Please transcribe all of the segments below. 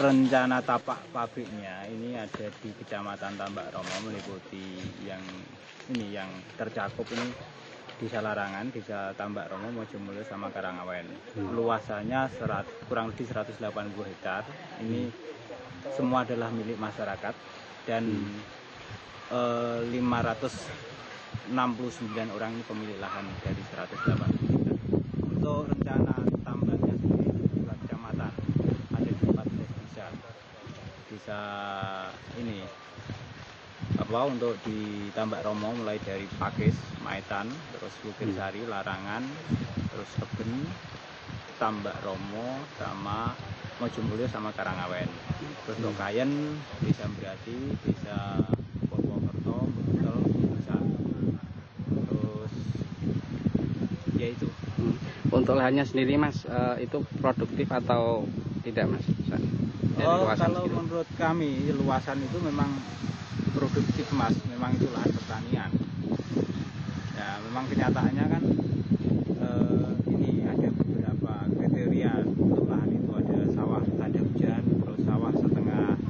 rencana tapak pabriknya ini ada di Kecamatan Tambak Romo, meliputi yang ini yang tercakup ini Desa Larangan, Desa Tambak Romo, Mojomulyo sama Karangawen. Luasannya kurang lebih 180 hektar. Ini semua adalah milik masyarakat dan 569 orang ini pemilik lahan dari 180 hektar. Untuk rencana tambangnya sendiri di kecamatan ada di 14 desa ini untuk di Tambak Romo, mulai dari Pakis, Maitan, terus Bukir Sari, Larangan, terus Keben, Tambak Romo, sama Mojomulyo sama Karangawen. Terus untuk Kayen, Desa Brati, Desa Purwokerto, Butel, Busa. Terus ya itu. Untuk lahannya sendiri Mas, itu produktif atau tidak Mas? Kalau menurut kami luasan itu memang produktif Mas, memang itu lahan pertanian. Ya memang kenyataannya kan ini ada beberapa kriteria untuk lahan itu, ada sawah ada hujan, terus sawah setengah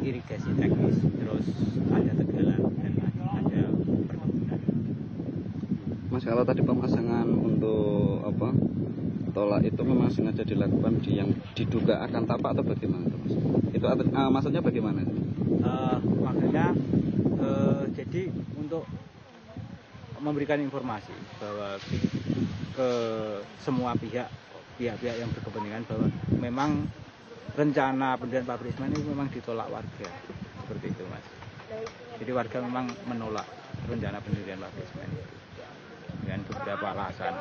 irigasi teknis, terus ada tegalan dan ada perkebunan. Mas, kalau tadi pemasangan untuk tolak itu memang sengaja dilakukan di yang diduga akan tapak atau bagaimana Mas? Itu maksudnya bagaimana? Makanya jadi untuk memberikan informasi bahwa ke semua pihak yang berkepentingan bahwa memang rencana pendirian pabrik semen ini memang ditolak warga, seperti itu Mas. Jadi warga memang menolak rencana pendirian pabrik semen itu dengan beberapa alasan.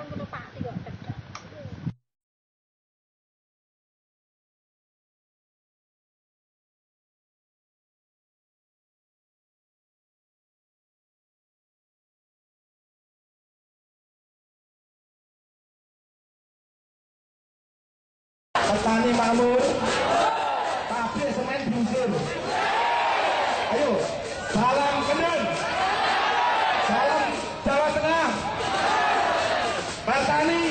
Petani makmur, pabrik semen diusir. Ayo, salam Kendeng, salam Jawa Tengah. Petani,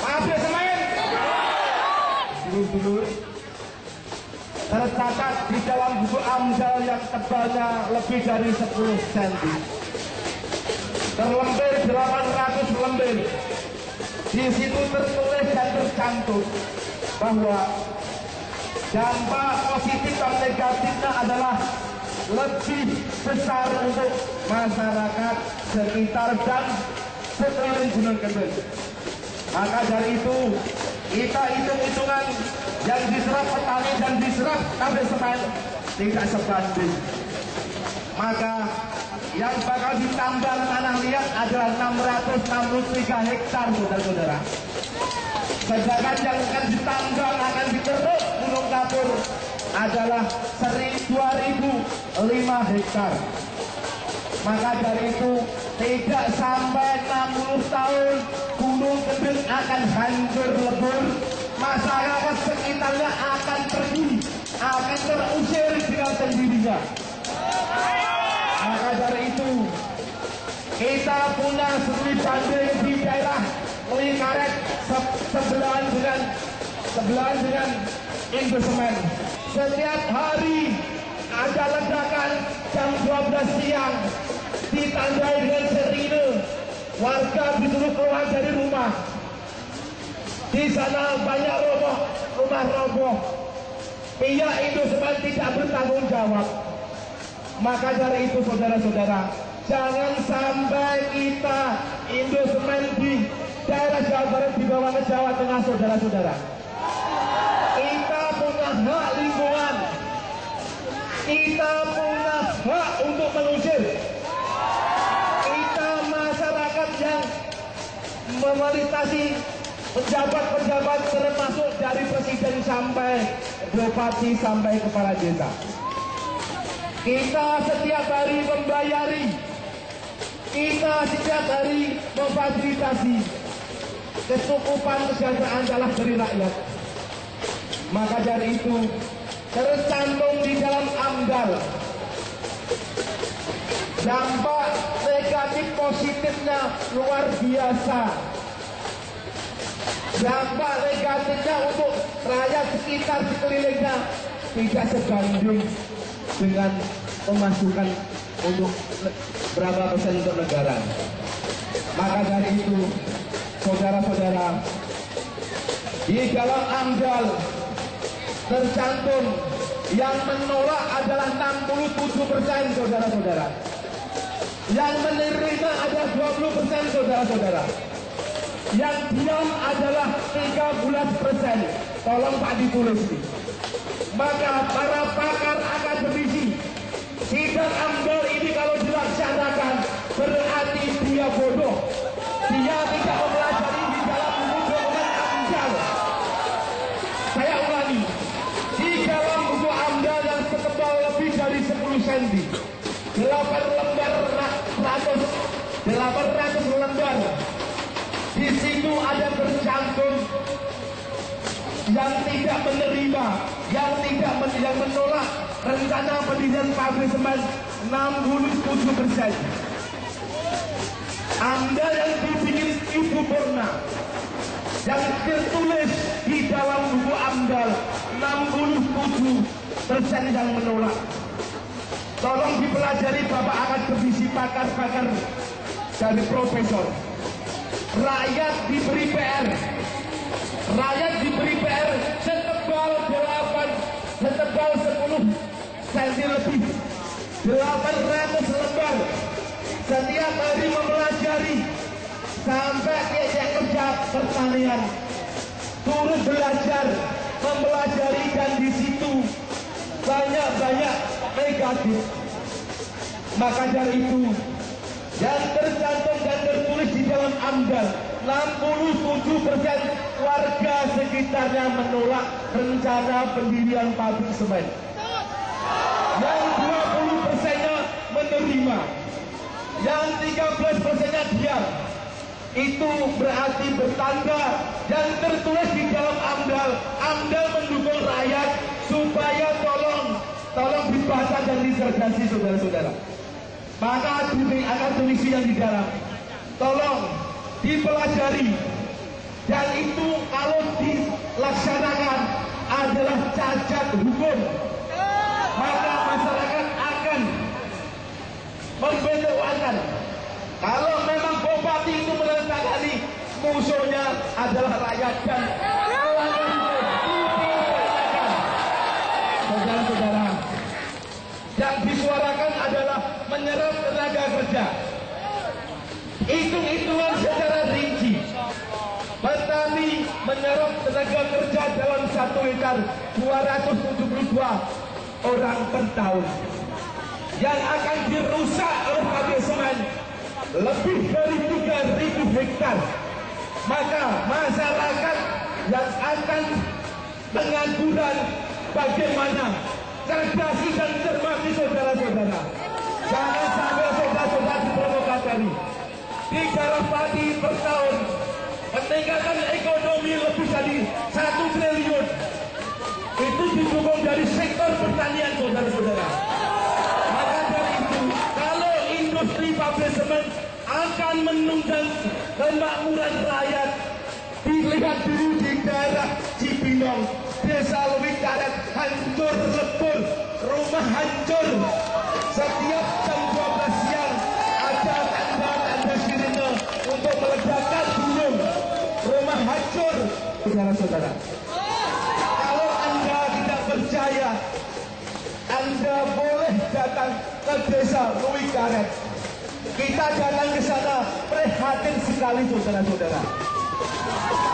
pabrik semen. Dulur-dulur, tercatat di dalam buku Amdal yang tebalnya lebih dari 10 cm. Terlempir 800 lembar. Di situ tertulis dan tercantum bahwa dampak positif dan negatifnya adalah lebih besar untuk masyarakat sekitar dan sekeliling Gunung Kendeng. Maka dari itu kita hitung-hitungan yang diserap petani dan diserap pabrik semen tidak sebanding. Maka yang bakal ditambang tanah liat adalah 663 hektar, saudara-saudara. Sedangkan yang akan ditambang, akan diteruk Gunung Kapur adalah 2.005 hektar. Maka dari itu tidak sampai 60 tahun Gunung Kendeng akan hancur lebur. Masyarakat sekitarnya akan pergi, akan terusir dengan sendirinya. Maka dari itu kita punya studi banding di daerah Lingkaret sebelahan dengan Indosemen. Setiap hari ada ledakan jam 12 siang ditandai dengan sirine. Warga disuruh keluar dari rumah. Di sana banyak rumah roboh. Pihak Indosemen tidak bertanggung jawab. Maka dari itu saudara-saudara, jangan sampai kita Indosemen di daerah Jawa Barat dibawa ke Jawa Tengah, saudara-saudara. Kita punya hak lingkungan, kita punya hak untuk mengusir. Kita masyarakat yang memelintasi pejabat-pejabat termasuk dari presiden sampai bupati sampai kepala desa. Kita setiap hari membayari, kita setiap hari memfasilitasi kecukupan kesejahteraan adalah dari rakyat. Maka dari itu tercantum di dalam Amdal dampak negatif positifnya luar biasa. dampak negatifnya untuk rakyat sekitar sekelilingnya tidak sebanding dengan pemasukan untuk berapa persen untuk negara. Maka dari itu, saudara-saudara, di dalam AMDAL tercantum yang menolak adalah 67%, saudara-saudara. Yang menerima adalah 20%, saudara-saudara. Yang diam adalah 13%. Tolong Pak ditulis ini. Maka para pakar akademisi, sidang AMDAL ini kalau dilaksanakan berarti dia bodoh. Dia tidak mempelajari di dalam buku dokumen AMDAL. Saya ulangi, di dalam buku AMDAL yang setebal lebih dari 10 cm, 800 lembar. Di situ ada tercantum yang tidak menerima, yang menolak rencana pendirian pabrik semen 67%. AMDAL yang dibikin Ibu Purna, yang tertulis di dalam buku AMDAL 67% yang menolak. Tolong dipelajari Bapak akademisi pakar-pakar dari profesor. Rakyat diberi PR. Rakyat diberi PR setebal 10 cm lebih, 800 lembar. Setiap hari mempelajari sampai dia kerja pertanian, turut belajar, mempelajari, dan di situ banyak negatif. Maka dari itu, yang tercantum dan tertulis di dalam AMDAL, 67% warga sekitarnya menolak rencana pendirian pabrik semen. Yang 20%-nya menerima, yang 13%-nya diam. Itu berarti bertanda yang tertulis di dalam AMDAL. AMDAL mendukung rakyat supaya tolong dibaca dan dicergasi, saudara-saudara. Maka akademisi yang di dalam, tolong dipelajari. Dan itu kalau dilaksanakan adalah cacat hukum. Maka masyarakat akan membelokkan. Kalau memang bupati itu menandatangani, musuhnya adalah rakyat dan saudara-saudara, yang disuarakan adalah menyerap tenaga kerja. Hitung-hitungan secara rinci, petani menyerap tenaga kerja dalam 1 hektar 272 orang per tahun. Yang akan dirusak oleh pabrik semen lebih dari 3.000 hektar. Maka masyarakat yang akan pengangguran bagaimana? Cerdas dan cermati, saudara-saudara. Jangan sampai saudara-saudara diprovokasi. 3 padi per tahun, peningkatan ekonomi lebih dari 1 triliun. Itu didukung dari sektor pertanian, saudara-saudara. Maka dari itu, kalau industri pabrik semen akan menunjang kemakmuran rakyat, dilihat dulu di daerah Cibinong, Desa Lewik Karet, hancur lebur, rumah hancur. Setiap jam 12 siang ada tanda-tanda sirine untuk meledakkan gunung. Rumah hancur, saudara-saudara. Kalau Anda tidak percaya, Anda boleh datang ke Desa Lewik Karet. Kita datang ke sana, prihatin sekali, saudara-saudara.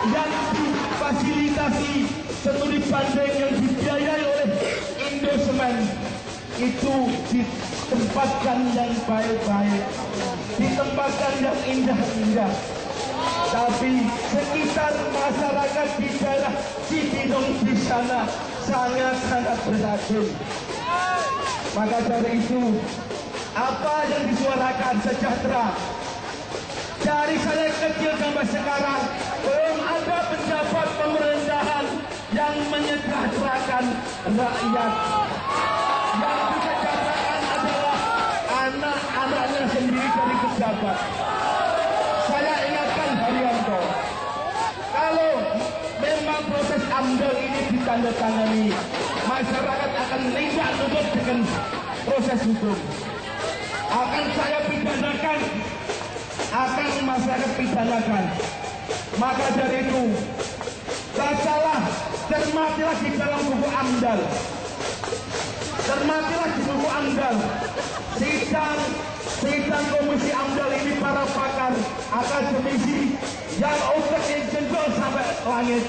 Yang difasilitasi studi banding yang dibiayai oleh Indosemen itu ditempatkan yang baik-baik, ditempatkan yang indah-indah. Tapi sekitar masyarakat di daerah Cibinong di sana sangat-sangat prihatin. Maka dari itu, apa yang disuarakan sejahtera, dari saya kecil sampai sekarang belum ada pejabat pemerintahan yang menyejahterakan rakyat. Yang disejahterakan adalah anak-anaknya sendiri dari pejabat. Saya ingatkan Haryanto, kalau selama proses AMDAL ini ditandatangani, masyarakat akan tindak lanjut dengan proses hukum. Akan saya pidanakan, akan masyarakat pidanakan. Maka dari itu, bacalah, cermatilah di dalam buku AMDAL. Cermatilah di buku AMDAL. Sidang komisi AMDAL ini para pakar, akademisi yang otaknya jendol sampai langit.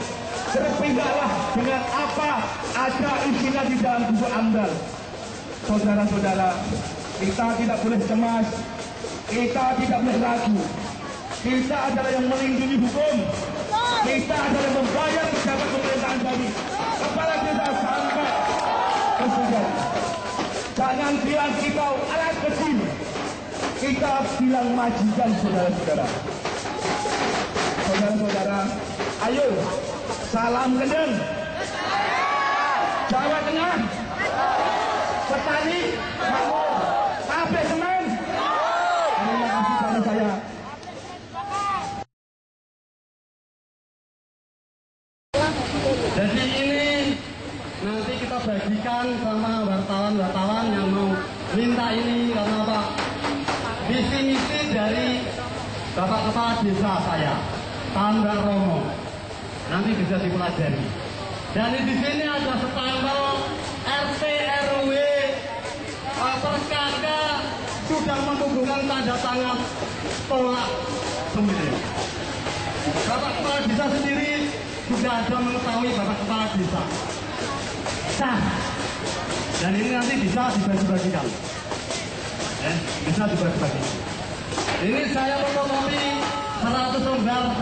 Berpindahlah dengan apa ada isinya di dalam buku AMDAL. Saudara-saudara, kita tidak boleh cemas, kita tidak boleh ragu. Kita adalah yang melindungi hukum. Kita adalah yang membayar pejabat pemerintahan tadi. Kepala desa sampai presiden. Jangan bilang kita alat kecil. Kita bilang majikan, saudara-saudara. Saudara-saudara, ayo salam kendeng. Jawa Tengah, petani, pabrik semen. Terima kasih dari saya. Jadi ini nanti kita bagikan sama wartawan-wartawan yang mau minta ini karena apa? Misi-misi dari Bapak Kepala Desa saya, Tambak Romo. Nanti bisa dipelajari. Dan di sini ada stempel RT RW Perkaka sudah menghubungkan tanda tangan tolak sendiri. Bapak Kepala Desa sendiri sudah ada mengetahui Bapak Kepala Desa. Sah. Dan ini nanti bisa dibagi-bagikan. Bisa dibagi-bagikan. Ini saya fotokopi 100 lembar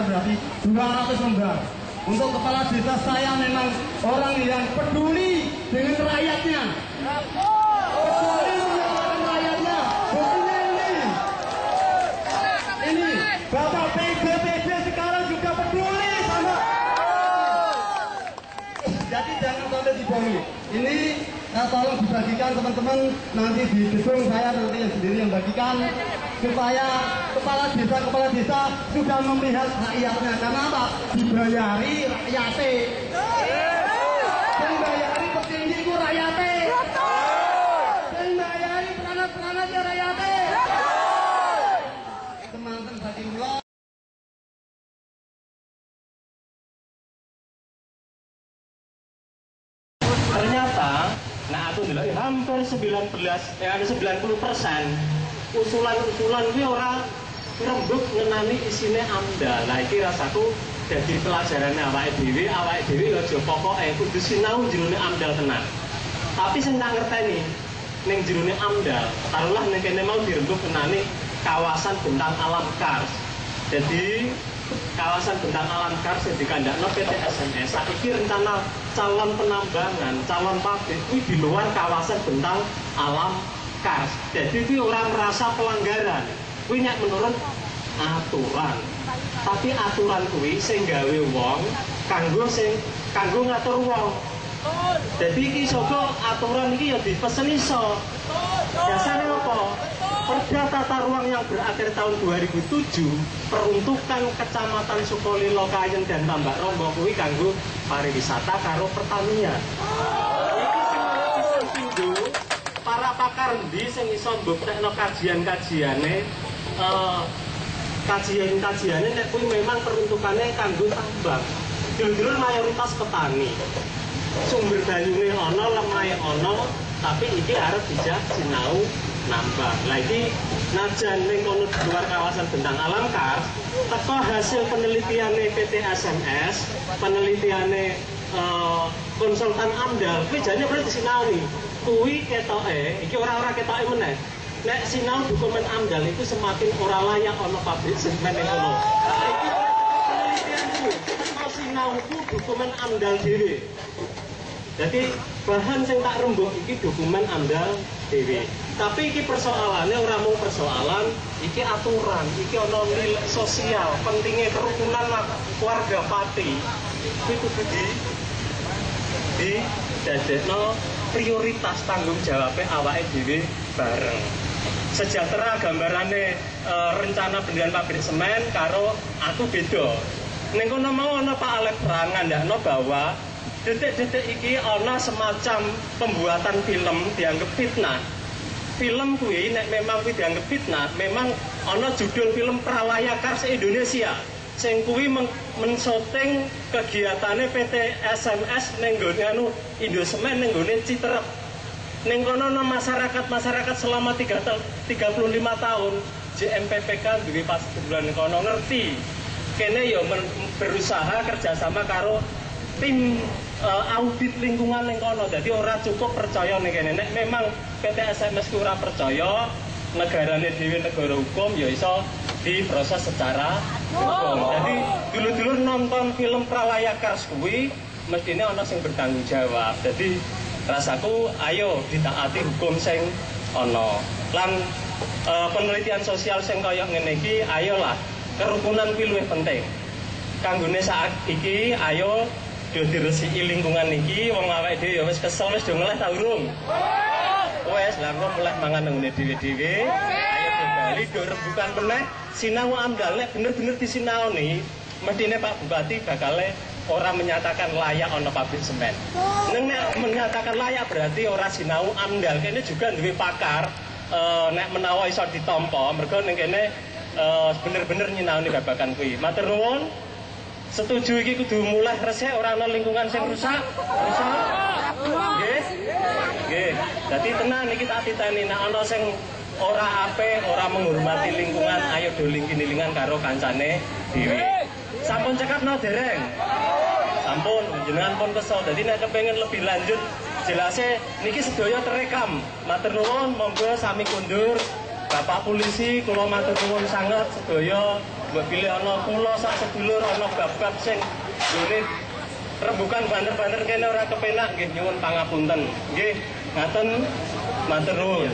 berarti 200 lembar. Untuk kepala desa saya memang orang yang peduli dengan rakyatnya. Peduli dengan rakyatnya. Buktinya ini. Bapak PJ sekarang juga peduli sama. Jadi jangan sampai dibohongi. Ini tolong dibagikan teman-teman, nanti di gedung saya nanti yang sendiri yang bagikan supaya kepala desa sudah memihak rakyatnya. Karena apa? Dibayari rakyatnya. Dibayari petinggi itu rakyatnya. Dibayari peranat-peranatnya rakyatnya. Teman-teman saking lo. Ternyata, nah aku dulu hampir 90% usulan-usulan ini orang rembuk ngenani isine AMDAL. Nah iki rasaku jadi pelajaran awake dhewe aja pokoke kudu sinau jerone AMDAL tenan. Tapi sing tak ngerteni ning jerone AMDAL, taruhlah ning kene mau dirembuk ngenani kawasan bentang alam Kars. Jadi kawasan bentang alam Kars yang dikandakno PT SMS saiki rencana calon penambangan, calon pabrik ini di luar kawasan bentang alam Kars. Jadi itu orang merasa pelanggaran. Kuwi nek menurut aturan. Tapi aturan kuwi sing gawe wong kanggo ngatur wong. Jadi iki saka aturan iki ya dipesen iso. Dasarnya apa? Perda Tata Ruang yang berakhir tahun 2007 peruntukan Kecamatan Sukolilo Kayen dan Tambak Romo kuwi kanggo pariwisata karo pertanian. Iki sing bisa pindho para pakar ndi sing iso mbuktekno kajian-kajiane nek kuwi memang peruntukannya kanggo tambang. Dulur-dulur mayoritas petani. Sumber banyune ana, lemahe ana, tapi iki arep dijak sinau nambah. Lagi najan ning kono di luar kawasan bentang alam Kars, teko hasil penelitiane PT SMS, penelitiane konsultan AMDAL, kuwi jane berarti disinaoni. Kuwi ketoke, iki ora ketoke meneh. Nek sinau dokumen AMDAL itu semakin ora layak ana pabrik semen ning kono. Nah, iki penelitianku, teko sinauku dokumen AMDAL dhewe. Jadi bahan sing tak rembuk iki dokumen AMDAL dhewe. Tapi iki persoalannya ora mung persoalan, iki aturan, iki ana nilai sosial, pentingnya kerukunan warga Pati. Kuwi kudu di dadekno prioritas tanggung jawabnya awake dhewe bareng. Sejahtera gambarane rencana pendirian pabrik semen karo aku beda. Ning kono mau ana Pak Alek Pran ngandakno bahwa detik-detik iki ana semacam pembuatan film dianggap fitnah. Film kuwi nek memang kuwi dianggap fitnah, memang ana judul film Pralayakar se-Indonesia. Sing kuwi mensyuting kegiatane PT SMS ning nggone Indosemen ning nggone Citerep. Ning kono masyarakat selama 35 tahun JMPPK duwe pas bulan kono ngerti. Kene ya berusaha kerjasama karo tim audit lingkungan ning kono. Dadi ora cukup percaya ning kene. Nek memang PT SMS ku ora percaya, negarane dhewe negara hukum ya iso diproses secara hukum. Jadi dulur-dulur nonton film Pralayakar kuwi mestine ana sing bertanggung jawab. Jadi rasaku ayo ditaati hukum sing ana. Lan penelitian sosial sing kaya ngene iki ayolah kerukunan kuwi luwih penting. Kanggone saat iki ayo do diresiki lingkungan iki wong awake dhewe ya wis kesel wis do ngeleh ta urung? Wes lah kok mulai mangan nang dhewe-dhewe. Ayo do bali do rembukan meneh sinau amdal nek bener-bener disinaoni mestine Pak Bupati bakale ora menyatakan layak ana pabrik semen. Nek menyatakan layak berarti ora sinau amdal. Kene juga duwe pakar nek menawa iso ditampa mergo ning kene bener-bener nyinaoni babagan kuwi. Matur nuwun. Setuju iki kudu mulai resik ora ana lingkungan sing rusak. Nggih. Nggih. Dadi tenan iki tak titeni nek ana sing ora apik, ora menghormati lingkungan, ayo do lingkin-lingan karo kancane dhewe. Sampun cekapno dereng? Sampun, jenengan pun kesel. Dadi nek kepengin lebih lanjut jelase niki sedaya terekam. Matur nuwun, monggo sami kundur. Bapak polisi kula matur nuwun sanget sedaya mbok pilih ana kula sak sedulur ana bab-bab sing nggone rembukan banter-banter kene ora kepenak nggih nyuwun pangapunten. Nggih, ngaten matur nuwun.